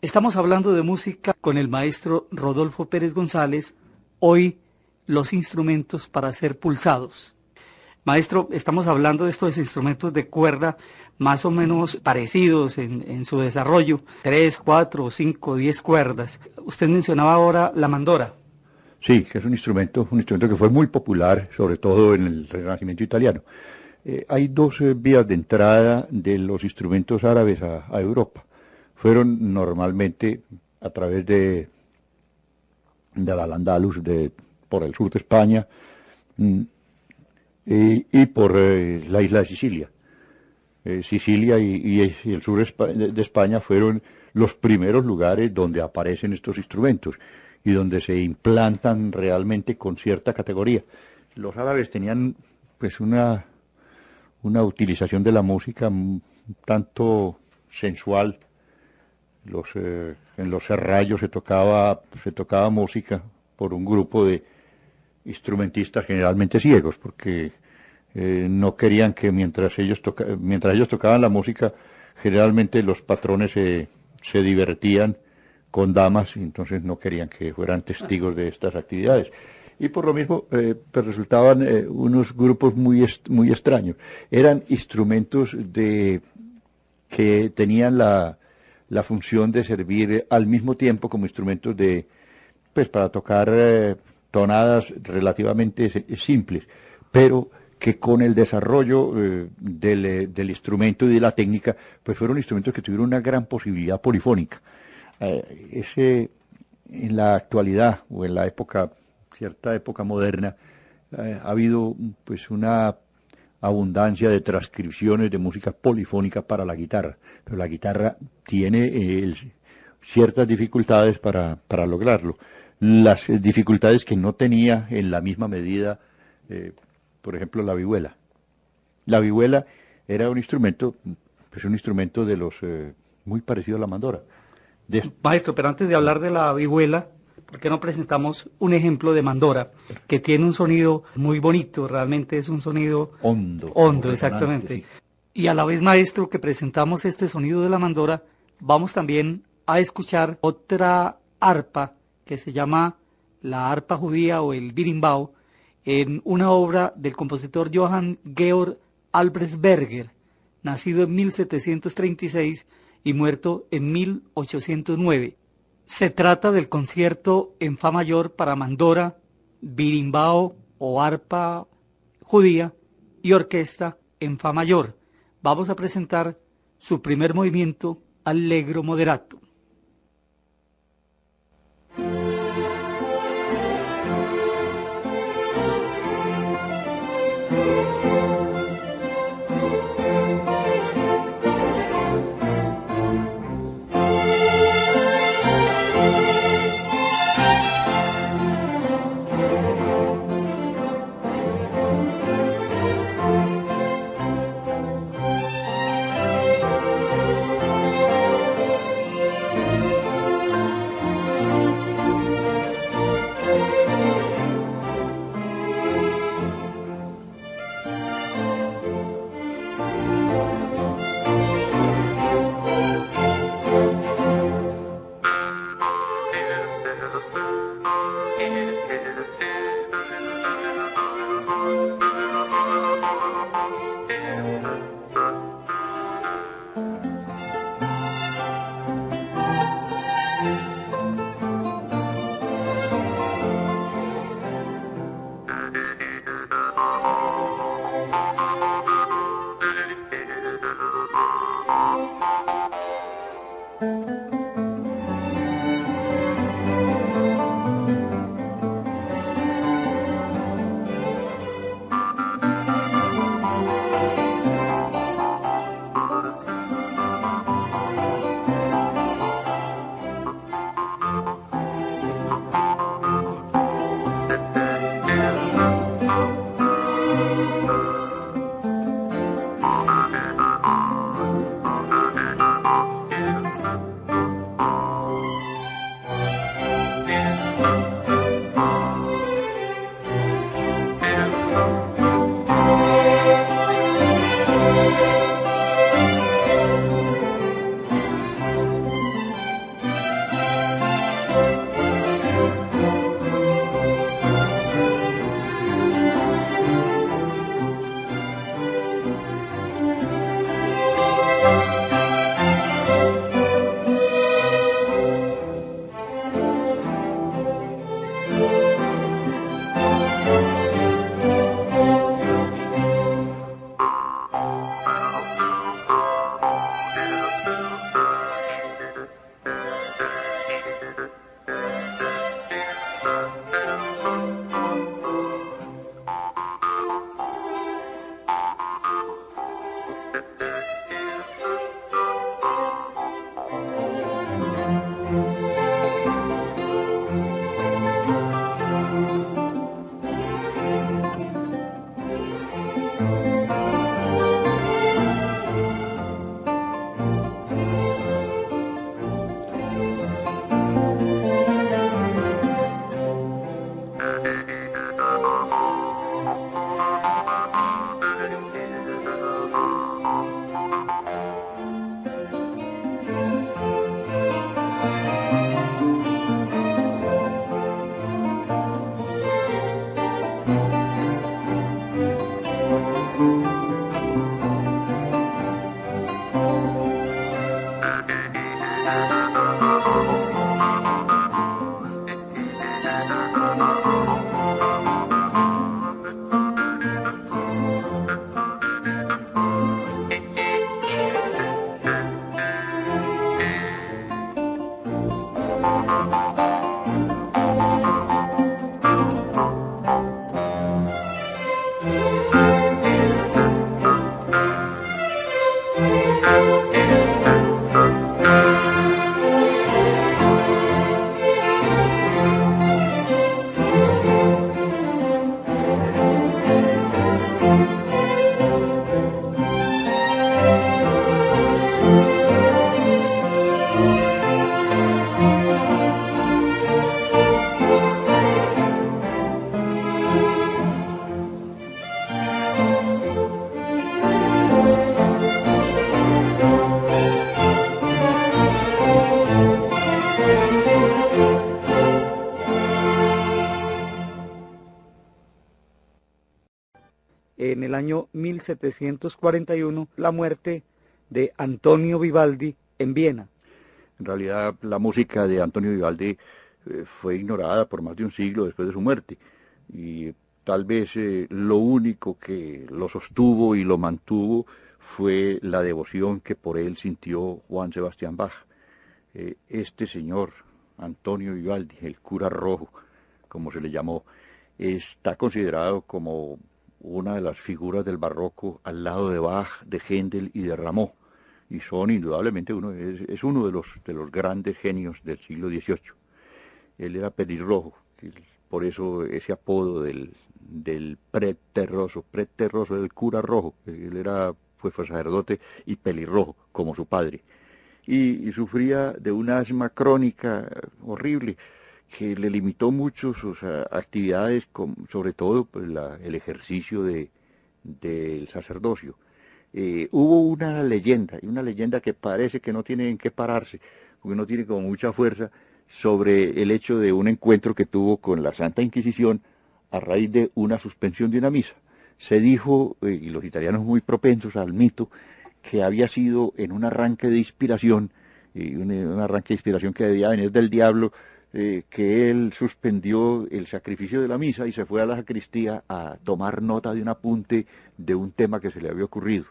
Estamos hablando de música con el maestro Rodolfo Pérez González, hoy los instrumentos para ser pulsados. Maestro, estamos hablando de estos instrumentos de cuerda más o menos parecidos en su desarrollo, 3, 4, 5, 10 cuerdas. Usted mencionaba ahora la mandora. Sí, que es un instrumento que fue muy popular, sobre todo en el Renacimiento italiano. Hay dos vías de entrada de los instrumentos árabes a Europa. Fueron normalmente a través de Al-Ándalus, por el sur de España, y por la isla de Sicilia. Sicilia y el sur de España fueron los primeros lugares donde aparecen estos instrumentos y donde se implantan realmente con cierta categoría. Los árabes tenían pues una utilización de la música un tanto sensual. En los serrallos se tocaba música por un grupo de instrumentistas generalmente ciegos, porque no querían que mientras ellos tocaban la música, generalmente los patrones se divertían con damas, y entonces no querían que fueran testigos de estas actividades. Y por lo mismo pues resultaban unos grupos muy extraños. Eran instrumentos que tenían la función de servir al mismo tiempo como instrumentos para tocar tonadas relativamente simples, pero que con el desarrollo del instrumento y de la técnica, pues fueron instrumentos que tuvieron una gran posibilidad polifónica. En la actualidad o en cierta época moderna, ha habido pues una abundancia de transcripciones de música polifónica para la guitarra, pero la guitarra tiene ciertas dificultades para lograrlo. Las dificultades que no tenía en la misma medida, por ejemplo, la vihuela. La vihuela era un instrumento de los muy parecido a la mandora. Maestro, pero antes de hablar de la vihuela, ¿por qué no presentamos un ejemplo de mandora que tiene un sonido muy bonito? Realmente es un sonido hondo, exactamente. Sí. Y a la vez, maestro, que presentamos este sonido de la mandora, vamos también a escuchar otra arpa que se llama la arpa judía o el birimbau, en una obra del compositor Johann Georg Albrechtsberger, nacido en 1736 y muerto en 1809. Se trata del concierto en fa mayor para mandora, birimbau o arpa judía y orquesta en fa mayor. Vamos a presentar su primer movimiento, Allegro moderato. en el año 1741 la muerte de Antonio Vivaldi en Viena. En realidad la música de Antonio Vivaldi fue ignorada por más de un siglo después de su muerte, y tal vez lo único que lo sostuvo y lo mantuvo fue la devoción que por él sintió Juan Sebastián Bach. Este señor, Antonio Vivaldi, el cura rojo, como se le llamó, está considerado como una de las figuras del barroco al lado de Bach, de Händel y de Rameau, y son indudablemente es uno de los grandes genios del siglo XVIII. Él era pelirrojo, por eso ese apodo del preterroso, del cura rojo. Él fue sacerdote y pelirrojo, como su padre, y sufría de una asma crónica horrible que le limitó mucho sus actividades, sobre todo pues, el ejercicio del sacerdocio. Hubo una leyenda que parece que no tiene en qué pararse, porque no tiene como mucha fuerza, sobre el hecho de un encuentro que tuvo con la Santa Inquisición a raíz de una suspensión de una misa. Se dijo, y los italianos muy propensos al mito, que había sido en un arranque de inspiración, un arranque de inspiración que debía venir del diablo, que él suspendió el sacrificio de la misa y se fue a la sacristía a tomar nota de un apunte de un tema que se le había ocurrido.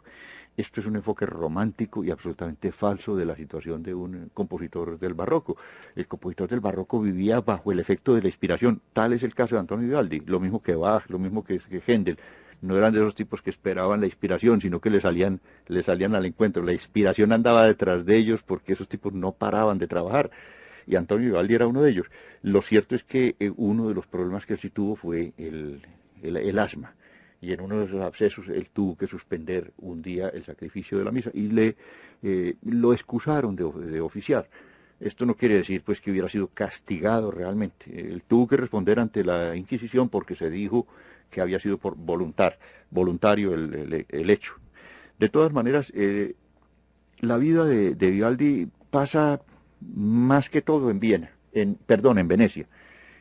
Esto es un enfoque romántico y absolutamente falso de la situación de un compositor del barroco. El compositor del barroco vivía bajo el efecto de la inspiración. Tal es el caso de Antonio Vivaldi, lo mismo que Bach, lo mismo que Händel. No eran de esos tipos que esperaban la inspiración, sino que le salían al encuentro. La inspiración andaba detrás de ellos porque esos tipos no paraban de trabajar. Y Antonio Vivaldi era uno de ellos. Lo cierto es que uno de los problemas que él sí tuvo fue el asma. Y en uno de esos abscesos él tuvo que suspender un día el sacrificio de la misa y lo excusaron de oficiar. Esto no quiere decir pues que hubiera sido castigado realmente. Él tuvo que responder ante la Inquisición porque se dijo que había sido por voluntario el hecho. De todas maneras, la vida de Vivaldi pasa más que todo en Venecia.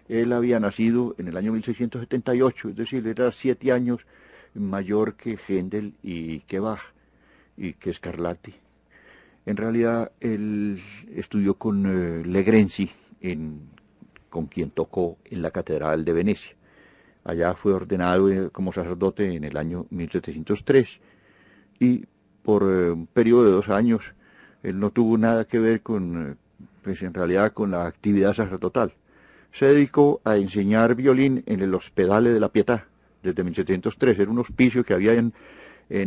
Él había nacido en el año 1678, es decir, era 7 años mayor que Händel y que Bach y que Scarlatti. En realidad, él estudió con Legrenzi, con quien tocó en la Catedral de Venecia. Allá fue ordenado como sacerdote en el año 1703 y por un periodo de 2 años él no tuvo nada que ver pues en realidad con la actividad sacerdotal. Se dedicó a enseñar violín en el Hospedale de la Pietà desde 1703. Era un hospicio que había en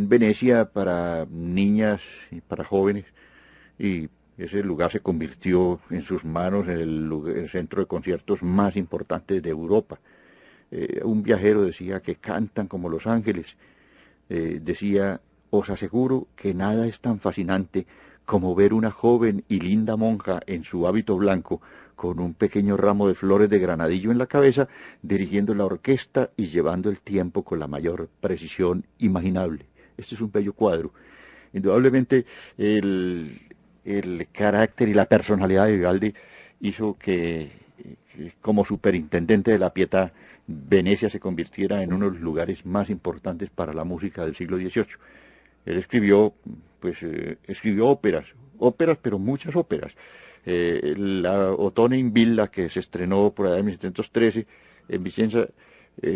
Venecia para niñas y para jóvenes, y ese lugar se convirtió en sus manos en el centro de conciertos más importante de Europa. Un viajero decía que cantan como los ángeles. Decía, os aseguro que nada es tan fascinante como ver una joven y linda monja en su hábito blanco, con un pequeño ramo de flores de granadillo en la cabeza, dirigiendo la orquesta y llevando el tiempo con la mayor precisión imaginable. Este es un bello cuadro. Indudablemente el carácter y la personalidad de Vivaldi hizo que, como superintendente de la Pietà, Venecia se convirtiera en uno de los lugares más importantes para la música del siglo XVIII. Él escribió óperas, pero muchas óperas. La Ottone in Villa, que se estrenó por allá en 1713 en Vicenza,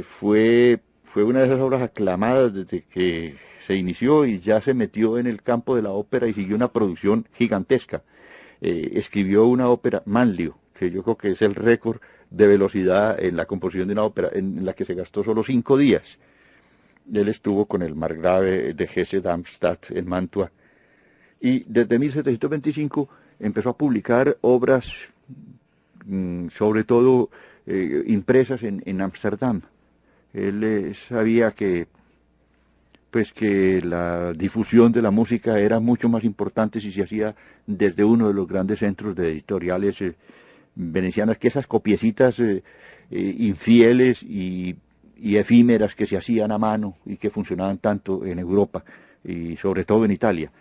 fue una de esas obras aclamadas desde que se inició, y ya se metió en el campo de la ópera y siguió una producción gigantesca. Escribió una ópera, Manlio, que yo creo que es el récord de velocidad en la composición de una ópera, en la que se gastó solo 5 días. Él estuvo con el margrave de Hesse-Darmstadt en Mantua, y desde 1725 empezó a publicar obras, sobre todo impresas en Ámsterdam. Él sabía que la difusión de la música era mucho más importante si se hacía desde uno de los grandes centros de editoriales venecianas, que esas copiecitas infieles y efímeras que se hacían a mano y que funcionaban tanto en Europa y sobre todo en Italia.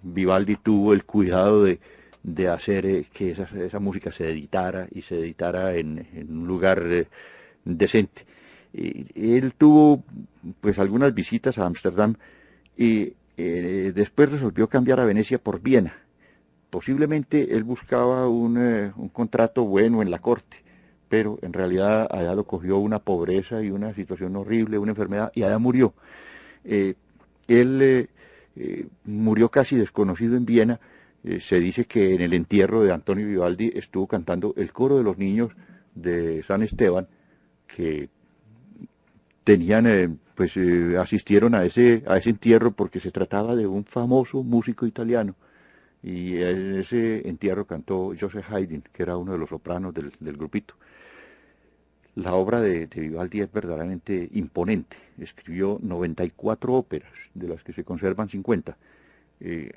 Vivaldi tuvo el cuidado de hacer que esa música se editara, y se editara en un lugar decente. Él tuvo pues algunas visitas a Ámsterdam y después resolvió cambiar a Venecia por Viena. Posiblemente él buscaba un contrato bueno en la corte, pero en realidad allá lo cogió una pobreza y una situación horrible, una enfermedad, y allá murió. Él murió casi desconocido en Viena. Se dice que en el entierro de Antonio Vivaldi estuvo cantando el coro de los niños de San Esteban, que tenían, asistieron a ese entierro porque se trataba de un famoso músico italiano. Y en ese entierro cantó Joseph Haydn, que era uno de los sopranos del grupito. La obra de Vivaldi es verdaderamente imponente. Escribió 94 óperas, de las que se conservan 50.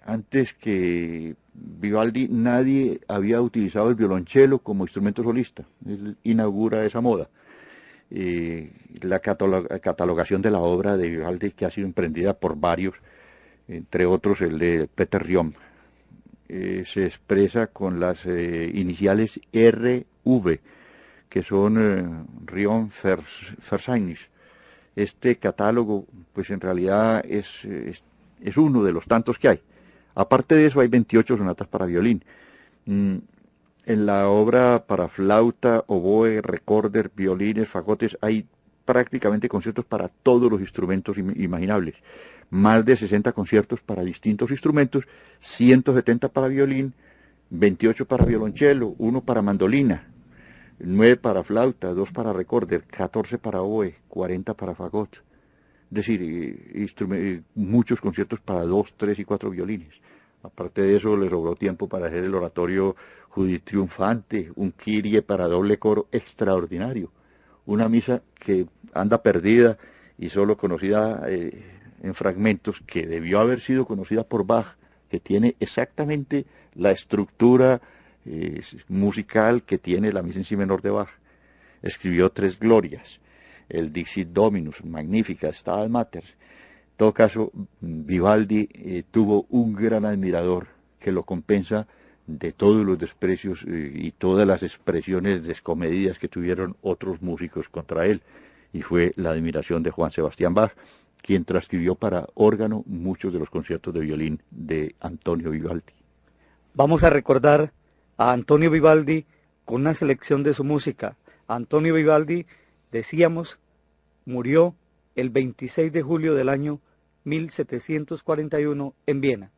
Antes que Vivaldi, nadie había utilizado el violonchelo como instrumento solista. Él inaugura esa moda. La catalogación de la obra de Vivaldi, que ha sido emprendida por varios, entre otros el de Peter Riom, se expresa con las iniciales RV, que son Riom Verzeichnis. Este catálogo, pues en realidad es uno de los tantos que hay. Aparte de eso, hay 28 sonatas para violín. En la obra para flauta, oboe, recorder, violines, fagotes, hay prácticamente conciertos para todos los instrumentos imaginables. Más de 60 conciertos para distintos instrumentos, 170 para violín, 28 para violonchelo, 1 para mandolina, 9 para flauta, 2 para recorder, 14 para oboe, 40 para fagot. Es decir, muchos conciertos para 2, 3 y 4 violines. Aparte de eso, le sobró tiempo para hacer el oratorio Judith Triunfante, un Kyrie para doble coro extraordinario, una misa que anda perdida y solo conocida en fragmentos, que debió haber sido conocida por Bach, que tiene exactamente la estructura musical que tiene la misa en si menor de Bach. Escribió 3 glorias, el Dixit Dominus, magnífica, Stabat Mater. En todo caso, Vivaldi tuvo un gran admirador que lo compensa de todos los desprecios y todas las expresiones descomedidas que tuvieron otros músicos contra él, y fue la admiración de Juan Sebastián Bach, quien transcribió para órgano muchos de los conciertos de violín de Antonio Vivaldi. Vamos a recordar a Antonio Vivaldi con una selección de su música. Antonio Vivaldi, decíamos, murió el 26 de julio del año 1741 en Viena.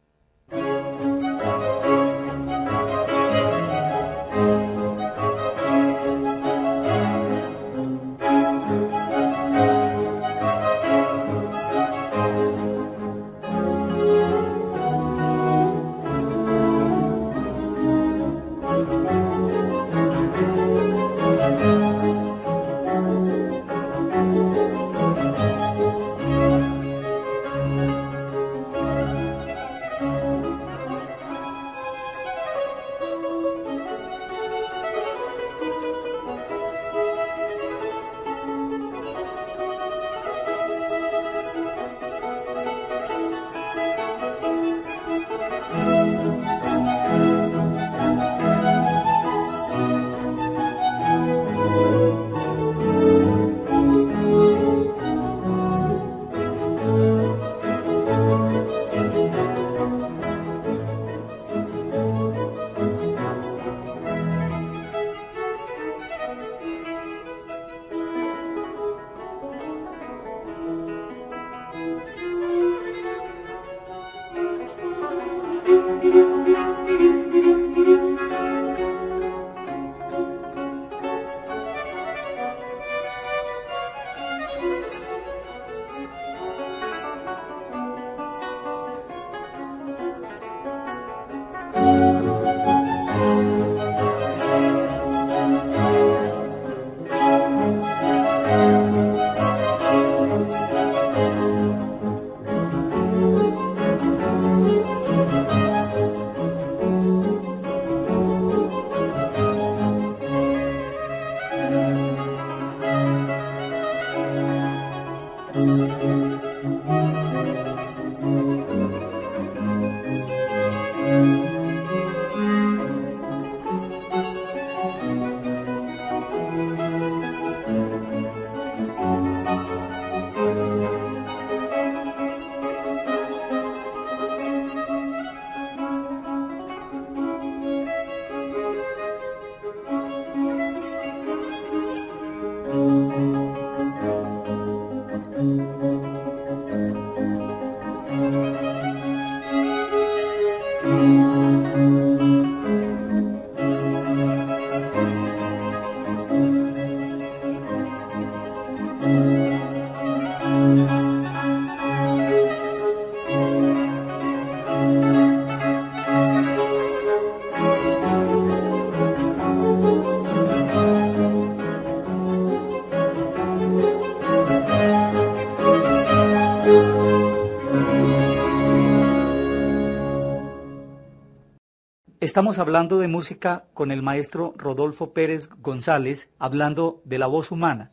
Estamos hablando de música con el maestro Rodolfo Pérez González, hablando de la voz humana.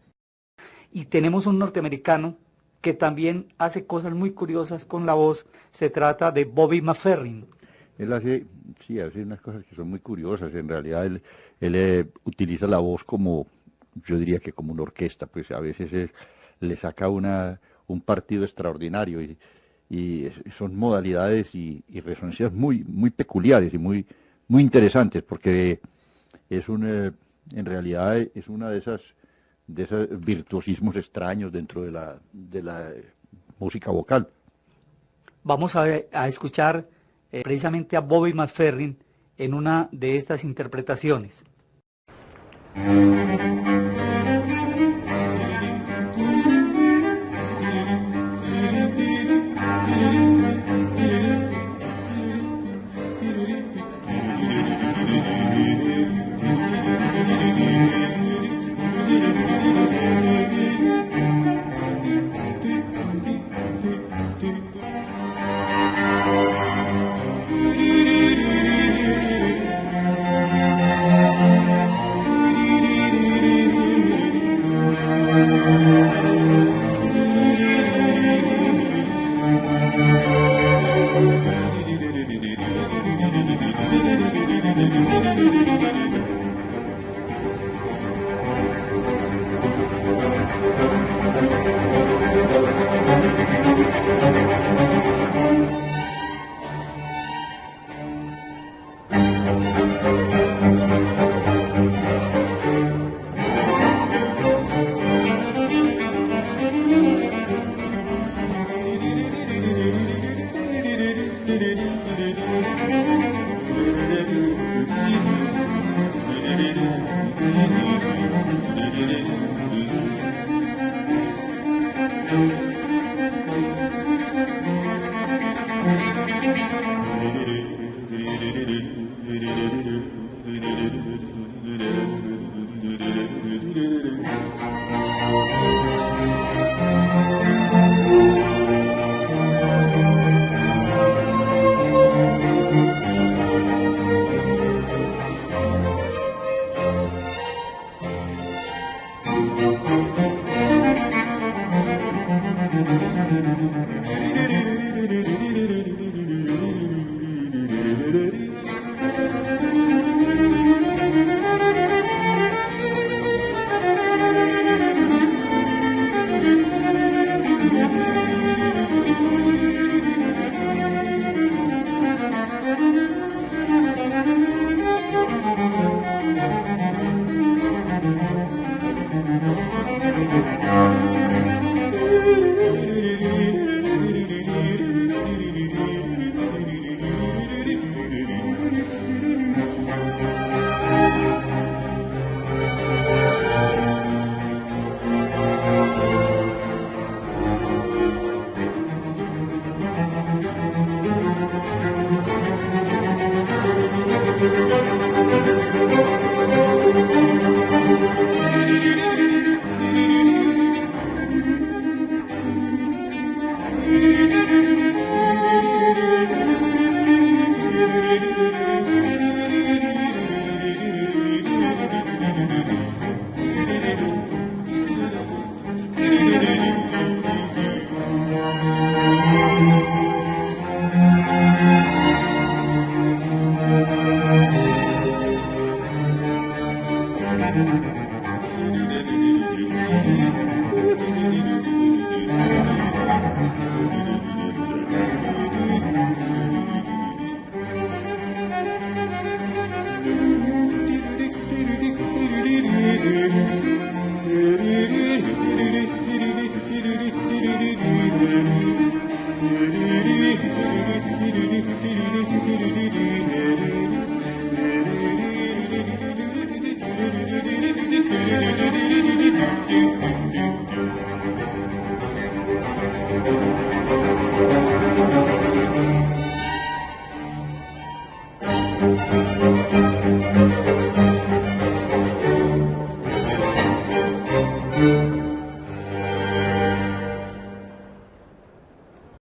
Y tenemos un norteamericano que también hace cosas muy curiosas con la voz. Se trata de Bobby McFerrin. Él hace unas cosas que son muy curiosas. En realidad él utiliza la voz como, yo diría que como una orquesta, pues a veces le saca un partido extraordinario y son modalidades y resonancias muy peculiares y muy interesantes, porque en realidad es una de esos virtuosismos extraños dentro de la música vocal. Vamos a escuchar precisamente a Bobby McFerrin en una de estas interpretaciones.